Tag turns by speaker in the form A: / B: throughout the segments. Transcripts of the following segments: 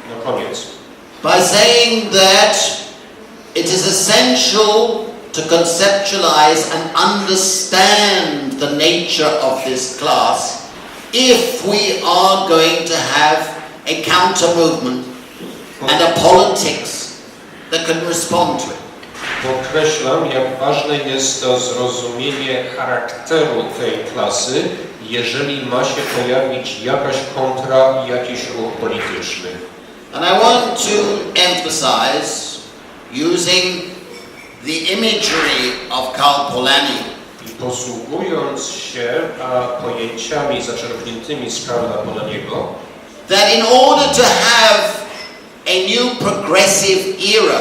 A: na koniec.
B: By saying that it is essential to conceptualize and understand the nature of this class if we are going to have a counter movement and a politics that can respond to it.
A: Podkreślam, jak ważne jest to zrozumienie charakteru tej klasy, jeżeli ma się pojawić jakaś kontra i jakiś ruch polityczny.
B: And I want to emphasize using the imagery of Karl Polanyi.
A: I posługując się pojęciami zaczerpniętymi z Karla Polaniego,
B: that in order to have a new progressive era,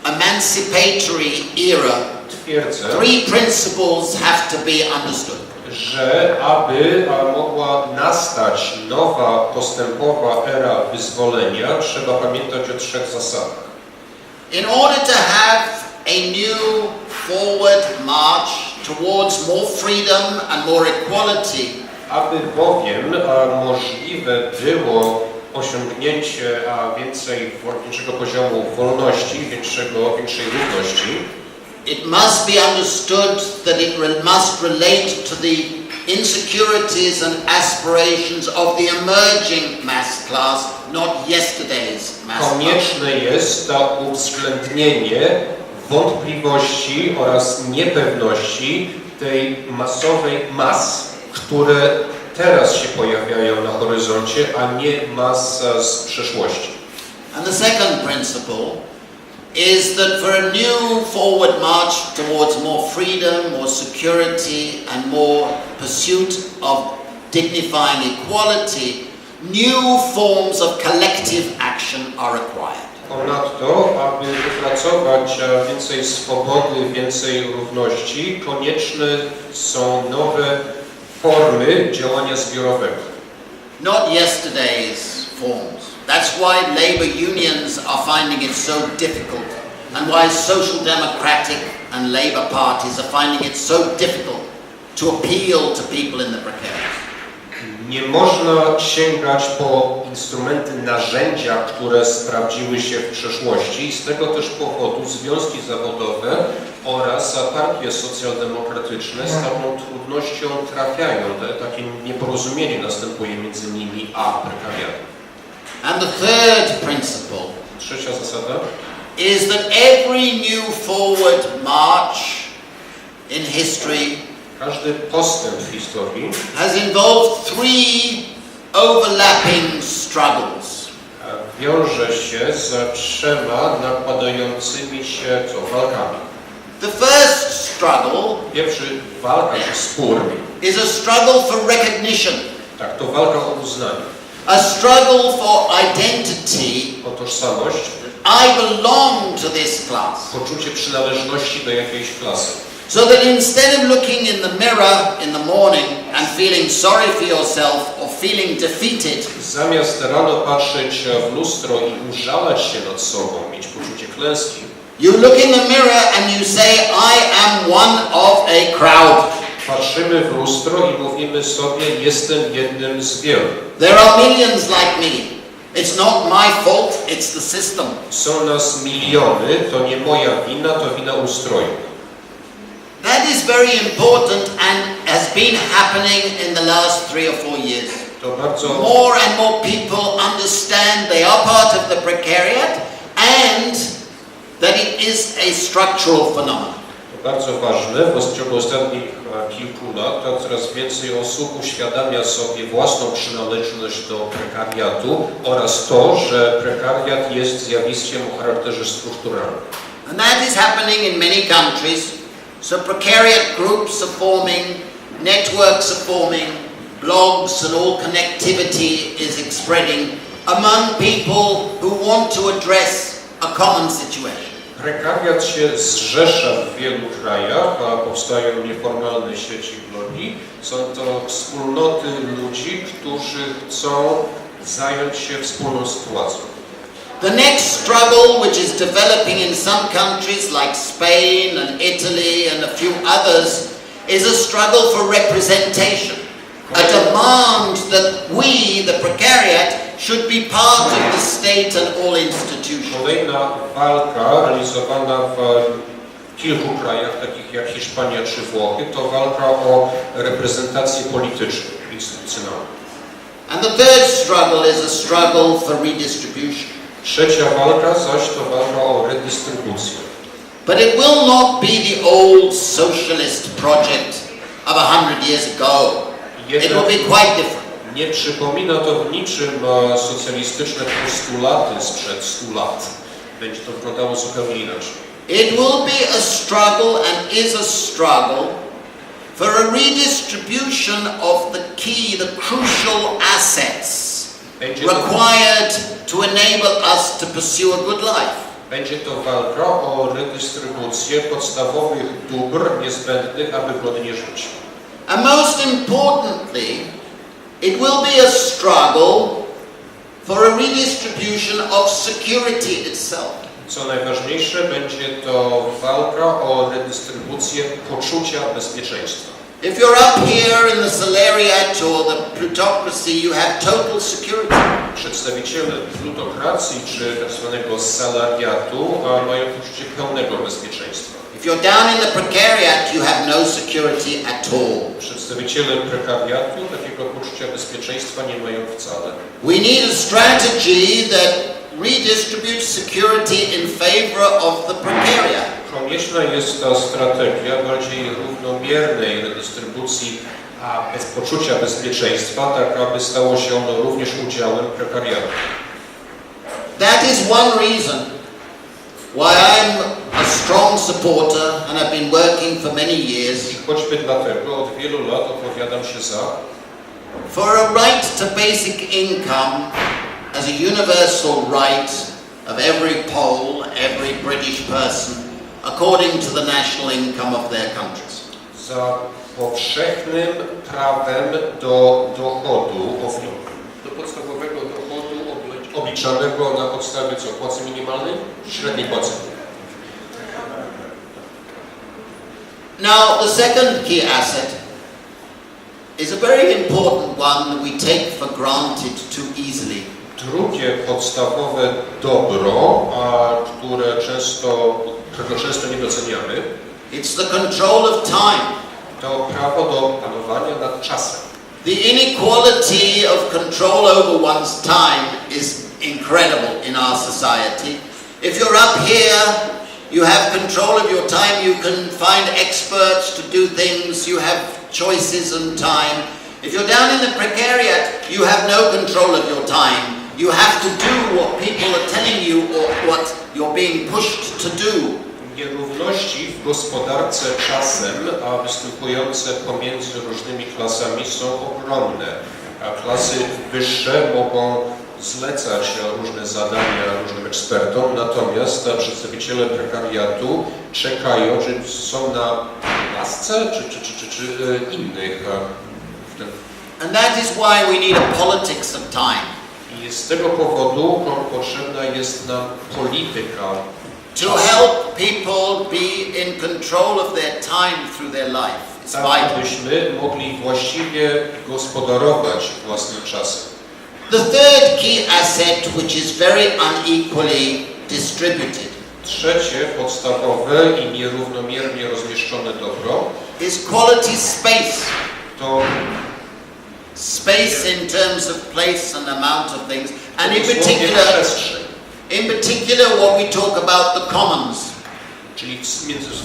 B: emancipatory era,
A: twierdzę,
B: three principles have to be understood.
A: Że aby mogła nastać nowa, postępowa era wyzwolenia, trzeba pamiętać o trzech zasadach.
B: In order to have a new forward march towards more freedom and more equality,
A: aby bowiem możliwe było osiągnięcie większego poziomu wolności, większej równości,
B: it must be understood that it must relate to the insecurities and aspirations of the emerging mass class, not yesterday's mass class.
A: Konieczne jest to uwzględnienie wątpliwości oraz niepewności tej masowej mas, które teraz się pojawiają na horyzoncie, a nie mas z przeszłości.
B: And the second principle is that for a new forward march towards more freedom, more security and more pursuit of dignifying equality, new forms of collective action are required.
A: Ponadto, aby wypracować więcej swobody, więcej równości, konieczne są nowe formy działania zbiorowego.
B: Not yesterday's forms. That's why labor unions are finding it so difficult, and why social democratic and labor parties are finding it so difficult to appeal to people in the precariat.
A: Nie można sięgać po instrumenty, narzędzia, które sprawdziły się w przeszłości. Z tego też powodu związki zawodowe oraz partie socjaldemokratyczne z taką trudnością trafiają. Takie nieporozumienie następuje między nimi a prekariatem.
B: And the third principle
A: Trzecia zasada
B: is that every new forward march in history
A: każdy postęp w historii
B: has involved three overlapping struggles.
A: wiąże się z trzema nakładającymi się walkami.
B: The first struggle
A: Pierwszy walka czy spór
B: is a struggle for recognition.
A: tak, to walka o uznanie.
B: A struggle for identity.
A: O tożsamość.
B: I belong to this class.
A: Poczucie przynależności do jakiejś klasy.
B: So that instead of looking in the mirror in the morning and feeling sorry for yourself or feeling defeated,
A: zamiast rano patrzeć w lustro i użalać się nad sobą, mieć poczucie klęski,
B: you look in the mirror and you say, I am one of a crowd.
A: Patrzymy w lustro i mówimy sobie, jestem jednym z wielu.
B: There are millions like me. It's not my fault, it's the system.
A: Są nas miliony, to nie moja wina, to wina ustroju.
B: That is very important and has been happening in the last 3 or 4 years.
A: To bardzo
B: More and more people understand they are part of the precariat and that it is a structural phenomenon.
A: To bardzo ważne. W ciągu ostatnich kilku lat coraz więcej osób uświadamia sobie własną przynależność do prekariatu oraz to, że prekariat jest zjawiskiem o charakterze strukturalnym.
B: And that is happening in many countries. So precariat groups are forming, networks are forming, blogs and all connectivity is spreading among people who want to address a common situation.
A: Prekariat się zrzesza w wielu krajach, a powstają nieformalne sieci blogi. Są to wspólnoty ludzi, którzy chcą zająć się wspólną sytuacją.
B: The next struggle, which is developing in some countries like Spain and Italy and a few others, is a struggle for representation. A demand that we, the precariat, should be part of the state and all institutions.
A: Kolejna walka realizowana w kilku krajach, takich jak Hiszpania czy Włochy, to walka o reprezentację polityczną, instytucjonalną.
B: And the third struggle is a struggle for redistribution.
A: Trzecia walka zaś to walka o redystrybucję.
B: But it will not be the old socialist project of 100 years ago. It will be quite different.
A: Nie przypomina to w niczym socjalistyczne postulaty sprzed 100 lat. Będzie to wyglądało zupełnie inaczej.
B: It will be a struggle and is a struggle for a redistribution of the key, the crucial assets required to enable us to pursue a good life.
A: Będzie to walka o redystrybucję podstawowych dóbr niezbędnych, aby godnie żyć.
B: And most importantly, it will be a struggle for a redistribution of security itself.
A: Co najważniejsze, będzie to walka o redystrybucję poczucia bezpieczeństwa.
B: If you're up here in the salariat or the plutocracy, you have total security.
A: Przedstawiciele plutokracji czy tak zwanego salariatu mają poczucie pełnego bezpieczeństwa.
B: If you're down in the precariat, you have no security at all.
A: Przedstawiciele prekariatu takiego poczucia bezpieczeństwa nie mają wcale.
B: We need a strategy that redistributes security in favor of the precariat.
A: Konieczna jest ta strategia bardziej równomiernej redystrybucji bez poczucia bezpieczeństwa, tak aby stało się ono również udziałem prekariatu.
B: That is one reason why I'm a strong supporter and have been working for many years
A: I choćby dlatego od wielu lat opowiadam się za
B: for a right to basic income as a universal right of every Pole, every British person, according to the national income of their countries.
A: za powszechnym prawem do dochodu, do podstawowego dochodu obliczanego na podstawie co? Płacy minimalnej? Średniej płacy.
B: Now, the second key asset is a very important one that we take for granted too easily.
A: Drugie podstawowe dobro, którego często nie doceniamy,
B: It's the control of time.
A: to prawo do panowania nad czasem.
B: The inequality of control over one's time is incredible in our society. If you're up here, you have control of your time, you can find experts to do things, you have choices and time. If you're down in the precariat, you have no control of your time. You have to do what people are telling you or what you're being pushed to do.
A: Nierówności w gospodarce czasem, a występujące pomiędzy różnymi klasami są ogromne. A klasy wyższe mogą zlecać różne zadania różnym ekspertom, natomiast przedstawiciele prekariatu czekają, czy są na lasce, czy innych.
B: And that is why we need a politics of time.
A: I z tego powodu potrzebna jest nam polityka
B: To help people be in control of their time through their life. It's
A: tak,
B: vital.
A: abyśmy mogli właściwie gospodarować własnym czasem.
B: The third key asset, which is very unequally distributed,
A: Trzecie, podstawowe i nierównomiernie rozmieszczone dobro,
B: is quality space.
A: to
B: Space in terms of place and amount of things, and
A: dosłownie przestrzeń,
B: in particular what we talk about the commons.
A: czyli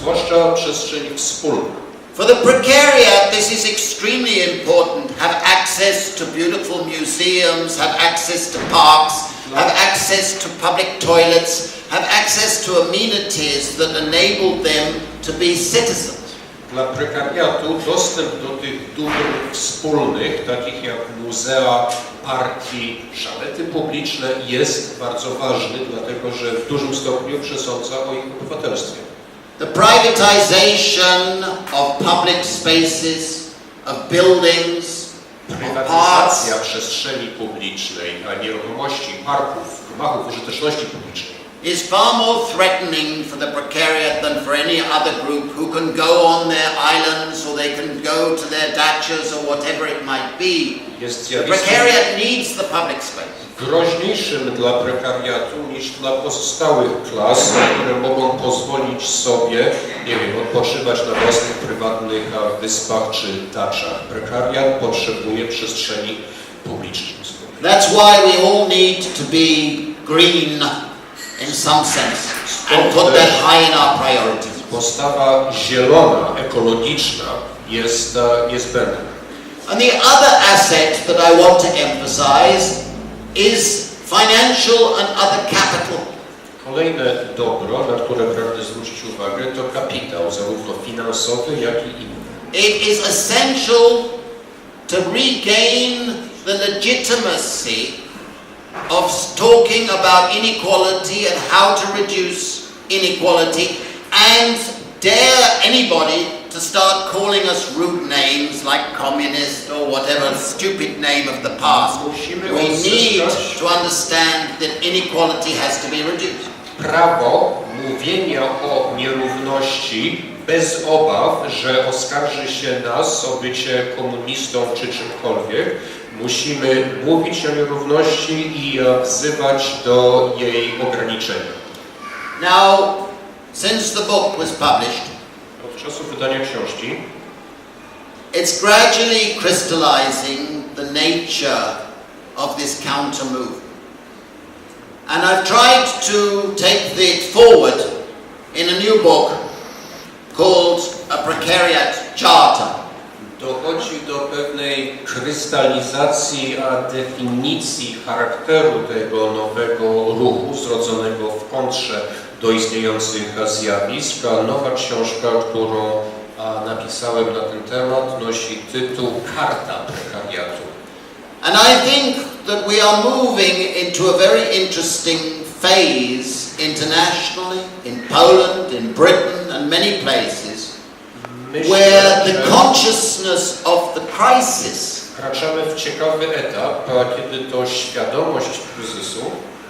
A: zwłaszcza przestrzeń wspólna.
B: For the precariat, this is extremely important. Have access to beautiful museums, have access to parks, have access to public toilets, have access to amenities that enable them to be citizens.
A: Dla prekariatu dostęp do tych dóbr wspólnych, takich jak muzea, parki, szalety publiczne, jest bardzo ważny, dlatego że w dużym stopniu przesądza o ich obywatelstwie.
B: The privatization of public spaces, of buildings, of parks,
A: Prywatyzacja przestrzeni publicznej, a nieruchomości, parków, gmachów użyteczności publicznej
B: is far more threatening for the precariat than for any other group who can go on their islands or they can go to their dachas or whatever it might be.
A: jest
B: The precariat needs the public space.
A: groźniejszym dla prekariatu niż dla pozostałych klas, które mogą pozwolić sobie, nie wiem, odpoczywać na własnych prywatnych wyspach czy daczach. Prekariat potrzebuje przestrzeni publicznej.
B: That's why we all need to be green in some sense and put that high in our priorities.
A: Postawa zielona, ekologiczna jest zbędna.
B: And the other asset that I want to emphasize is financial and other capital.
A: Kolejne dobro, na które pragnę zwrócić uwagę, to kapitał, zarówno finansowy, jak i inny.
B: It is essential to regain the legitimacy of talking about inequality and how to reduce inequality, and dare anybody to start calling us rude names like communist or whatever stupid name of the past. We need to understand that inequality has to be reduced.
A: Prawo mówienia o nierówności bez obaw, że oskarży się nas o bycie komunistą czy czymkolwiek. Musimy mówić o nierówności i wzywać do jej ograniczenia.
B: Now, since the book was published,
A: od czasu wydania książki,
B: it's gradually crystallizing the nature of this counter move. And I've tried to take it forward in a new book called A Precariat Charter.
A: Dochodzi do pewnej krystalizacji definicji charakteru tego nowego ruchu, zrodzonego w kontrze do istniejących zjawisk. Nowa książka, którą napisałem na ten temat, nosi tytuł Karta Prekariatu.
B: And I think that we are moving into a very interesting phase internationally, in Poland, in Britain and many places, where the consciousness of the crisis
A: wkraczamy w ciekawy etap, kiedy to świadomość kryzysu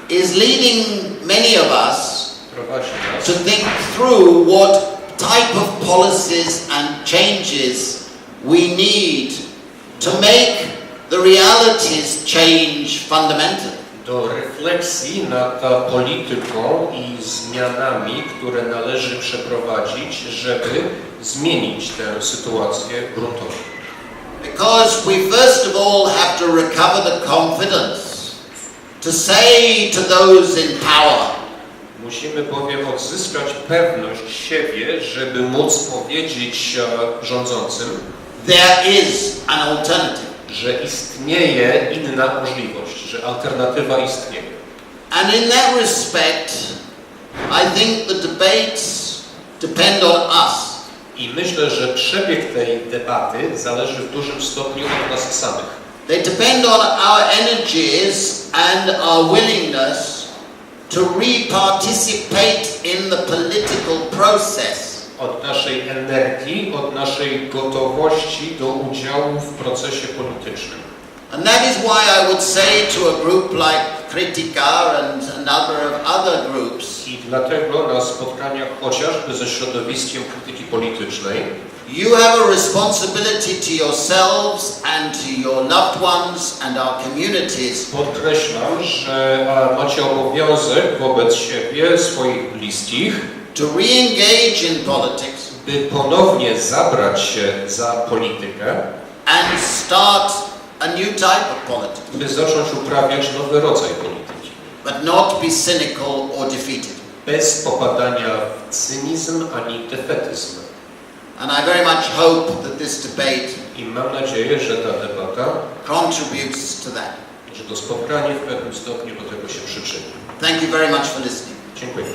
B: is leading many of us
A: prowadzi nas
B: to think through what type of policies and changes we need to make the realities change fundamentally.
A: do refleksji nad polityką i zmianami, które należy przeprowadzić, żeby zmienić tę sytuację gruntownie.
B: Because we first of all have to recover the confidence to say to those in power,
A: Musimy bowiem odzyskać pewność siebie, żeby móc powiedzieć rządzącym,
B: there is an alternative.
A: że istnieje inna możliwość, że alternatywa istnieje.
B: And in that respect, I think the debates depend on us.
A: I myślę, że przebieg tej debaty zależy w dużym stopniu od nas samych.
B: They depend on our energies and our willingness to re-participate in the political process.
A: Od naszej energii, od naszej gotowości do udziału w procesie politycznym.
B: And that is why I would say to a group like Kritika and a number of other groups,
A: I dlatego na spotkaniach chociażby ze środowiskiem krytyki politycznej
B: you have a responsibility to yourselves and to your loved ones and our communities
A: podkreślam, że macie obowiązek wobec siebie, swoich bliskich,
B: to re-engage in politics
A: by ponownie zabrać się za politykę,
B: and start a new type of politics,
A: by zacząć uprawiać nowy rodzaj polityki.
B: but not be cynical or defeated.
A: Bez popadania w cynizm ani defetyzm.
B: And I very much hope that this debate
A: I mam nadzieję, że ta debata,
B: contributes to that.
A: że to spotkanie w pewnym stopniu do tego się przyczyni.
B: Thank you very much for listening.
A: Dziękuję.